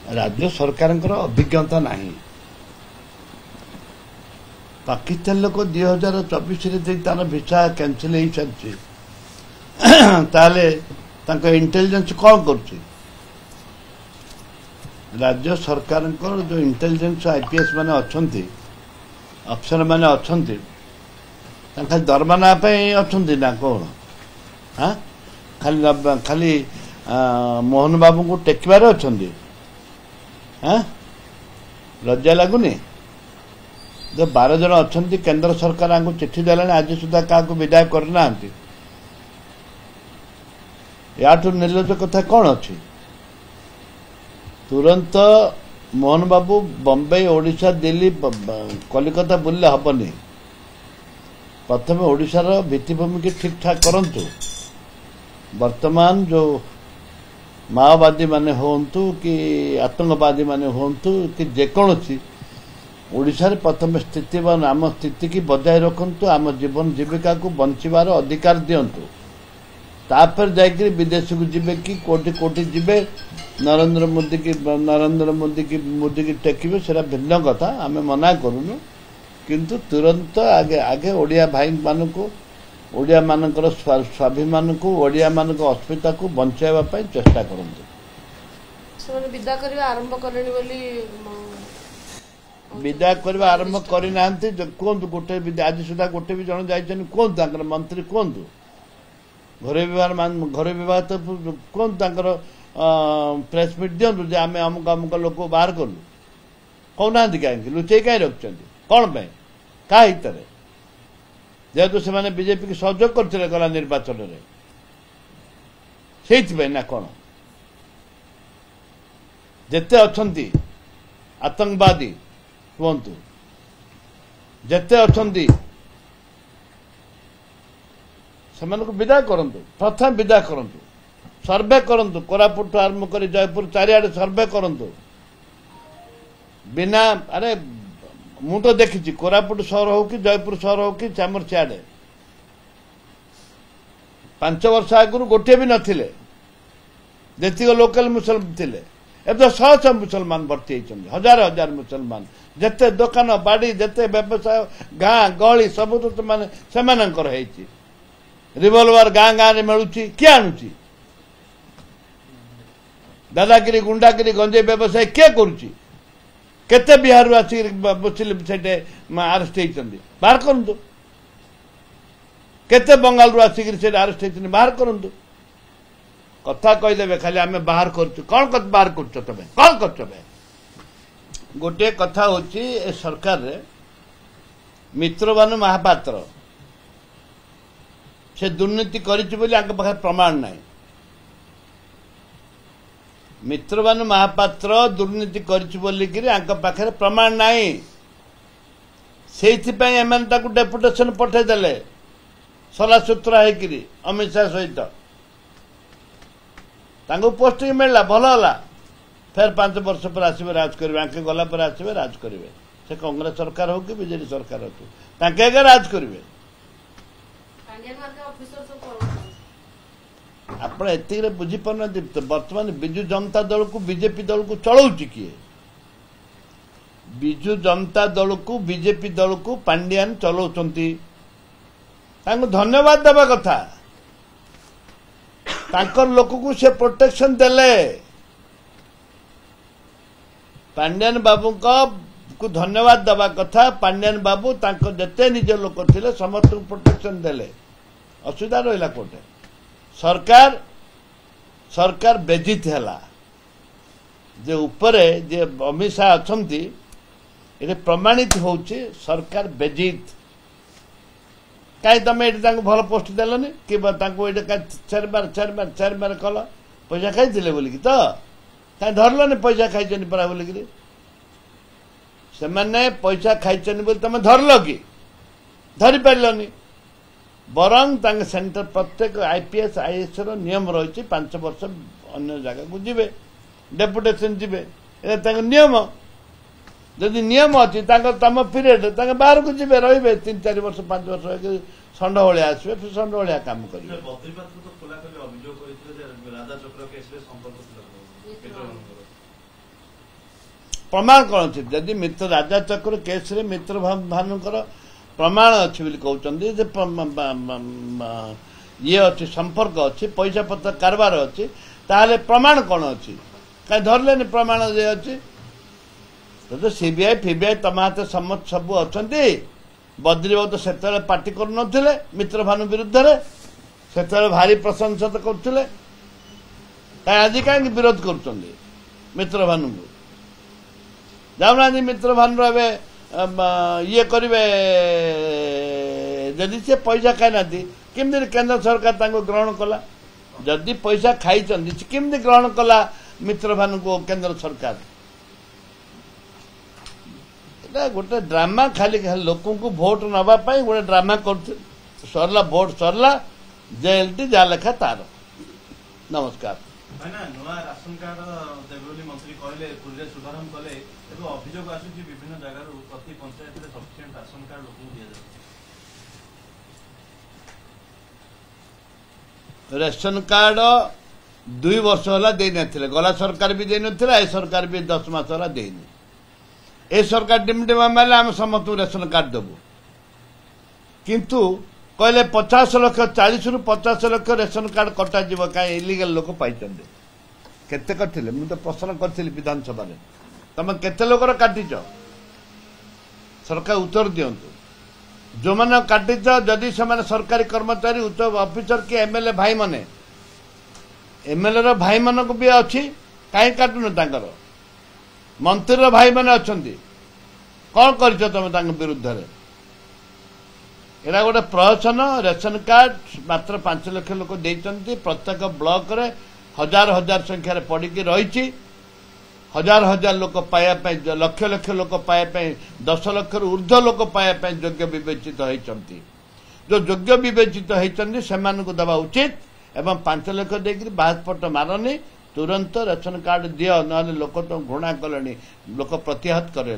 राज्य सरकार अभिज्ञता नहीं पाकिस्तान लोक 2024 तार भिसा कैंसिल हो सारी ताले इंटेलिजेंस कौन कर राज्य सरकार जो इंटेलिजेंस आईपीएस माने अच्छी अफसर माने अच्छा दरमाना अच्छा ना कौन हाँ खाली खाली मोहन बाबू को टेकबार अच्छा हाँ लज्जा लगुनि जो 12 जन अच्छा केंद्र सरकार को चिट्ठी देला आज सुधा क्या विदाय करना याठू निर्लज कथा कौन अच्छी तुरंत मोहन बाबू बम्बई ओडिशा दिल्ली कलिकता बुलले हेनी प्रथम ओडिशार भित्तिभूमि की ठीक ठाक करंतु वर्तमान जो माओवादी माने होंतु कि आतंकवादी माने होंतु कि जेकोसी ओडिशा रे प्रथम स्थिति आम स्थिति की बजाय रखंतु आम जीवन जीविका को बंचिबार अधिकार दियंतु तापर जाकर विदेश को जिबे कि कोटि कोटि जिबे नरेंद्र मोदी की टेकिबे सेरा भिन्न कथा आमे मना करूनु किंतु तुरंत आगे आगे ओडिया भाई मान को ओडिया मानकर स्वाभिमान को ओडिया मान अस्मिता को बचाइबा पई चेष्टा करंतु से विदा करबा आरंभ करनी बोली विदा करबा आरंभ करि नांती कोंतु गोटे आज सुधा गोटे भी जण जाइछन कोंतु तांकर मंत्री कोंतु घर विभाग तो कौन प्रेस मीट दिंतु जे आम अमुक अमुक लोक बाहर कलु कहना कहीं लुचे कहीं रखिंट कौन क्या हित जेहेतु से बीजेपी की सहयोग करते गला निर्वाचन में से ना कौन जिते अच्छा आतंकवादी कहतु जिते अच्छा से विदा करंतु प्रथम विदा करंतु सर्वे करंतु कोरापुट आरंभ कर जयपुर चारिआडे सर्वे करंतु बिना अरे मु तो देखी कोरापुट सहर हो कि जयपुर सहर हो कि चामर सियाडे 5 वर्ष आगु गोटे भी नथिले जेतिक लोकल मुसलमान थिले एबे 100 मुसलमान भर्ती होइछन हजार हजार मुसलमान जते दुकान बाड़ी जते व्यवसाय गाँ गली सब तो माने सेमानकर हेछि रिवॉल्वर गाँ गाँ में मिलूँ किए आणुची दादागिरी गुंडागिरी गंजे व्यवसाय किए करुची केते बिहार आसिक मुस्लिम से आरेस्ट होती बाहर करंतु केते बंगाल रु आसिक आरेस्ट होती बाहर करंतु कथा कहीदेवे खाली आम बाहर कर कौन बाहर कर तुम कौन कर गोटे कथा होची ए सरकार रे मित्रबानु महापात्र से दुर्नीति कर प्रमाण नहीं मित्रबानु महापात्र दुर्नीति कर प्रमाण नहीं से डेपुटेशन पठेदेले सलासूत्रा होकर अमित शाह सहित पोस्टिंग मिलला भल है फिर 5 वर्ष पर आसवे राज करेंगे आंके गला पर आसवे राज करेंगे से कांग्रेस सरकार हो कि बीजेपी सरकार हो राज करेंगे आप बुझीपार बर्तमान विजु जनता दल को बीजेपी दल को चलाऊँ किए विजु जनता दल को बीजेपी दल को पांड्यान चलाउं धन्यवाद देवा कथा तांकर लोक को से प्रोटेक्शन देले पांड्यान बाबू को धन्यवाद देवा कथा पांड्यान बाबू जिते निज लोक थे समस्त प्रोटेक्शन देले असुविधा रहा कोटे सरकार सरकार बेजित है जे उपरे जे अमित शाह अच्छी ये प्रमाणित हो सरकार बेजित कहीं तुम ये भल पोस्ट देलनि कि चार बार कल पैसा खाई बोलिकी तो कहीं धरलनि पैसा खाई परा बोलिकी से पैसा खाई तुम धरल कि धरी पारलनि बरंग सेंटर प्रत्येक आईपीएस आईएएस नियम रही 5 वर्ष अन्य जगह को जीवे डेपुटेशन जीवे नियम जदि नियम अच्छी तम पीरियड बाहर को जीवे रे 3-4 वर्ष 5 वर्ष षंड भाया आसवे फिर षंड भाया काम करेंगे प्रमाण कौन अच्छी जदि मित्र राजा चक्र केस रे मित्र भानुकर प्रमाण अच्छी बोली कहते ये अच्छी संपर्क अच्छी पैसा पत्र कारबार अच्छी ताहले प्रमाण कौन अच्छी कहीं धरले प्रमाण जे अच्छी तो सीबीआई फीबीआई तम हाथ सम्मत सब अच्छा बद्रीबाबू तो से पार्टी करुले मित्र भानु विरुद्ध से भारी प्रशंसा तो करते आज कहीं विरोध कर मित्र भानु को जाऊना मित्र भानु ये करेंगे जदि से पैसा खाई ना केमती केंद्र सरकार ग्रहण कला जदि पैसा खाई केमती ग्रहण कला मित्र भानु को केंद्र सरकार गोटे ड्रामा खाली लोक भोट नापी गोटे ड्रामा कर सरला भोट सरला जेएलटी जा लेखा तार नमस्कार राशन कार्ड देवे मंत्री कहले पूरे शुभारंभ कले अभियोग आसूची विभिन्न जगह प्रति पंचायत सफिशिएंट राशन कार्ड लोक दिया रेशन कार्ड 2 वर्ष होला दे नथिले गला सरकार भी दे नथिला ए सरकार भी 10 मास होला देनी ए सरकार डिमडिमा माले हम समस्त रेशन कार्ड देबू किंतु कहले 50 लाख 40 रु 50 लाख रेशन कार्ड कटा जीव कहीं इलीगल लोक पाई केते करथिले मु तो प्रश्न करथिली विधानसभा रे तमे केते लोकर काटिच सरकार उत्तर दियंतु जो मैंने काटिच जदि से सरकारी कर्मचारी उच्च ऑफिसर कि एमएलए भाई माने एमएलए रो भाई मन को भी अच्छी कहीं काटुन तांकर मंत्री भाई मैंने अच्छा कौन कर तुम विरुद्ध एरा गोटे प्रहसन रेशन कार्ड मात्र 5 लाख लोक देते प्रत्येक ब्लॉक रे हजार हजार संख्यार पड़ी रही हजार हजार लोक पाइबा लक्ष लक्ष लोक पाइबा 10 लाख ऊर्ध्व लोक पाइबा योग्य विवेचित होती जो योग्य विवेचित होती से दवा उचित एवं 5 लाख देकर बाहपट मारनी तुरंत रेशन कार्ड दियो ना लोक तो घृणा कले लोक प्रतिहत करे।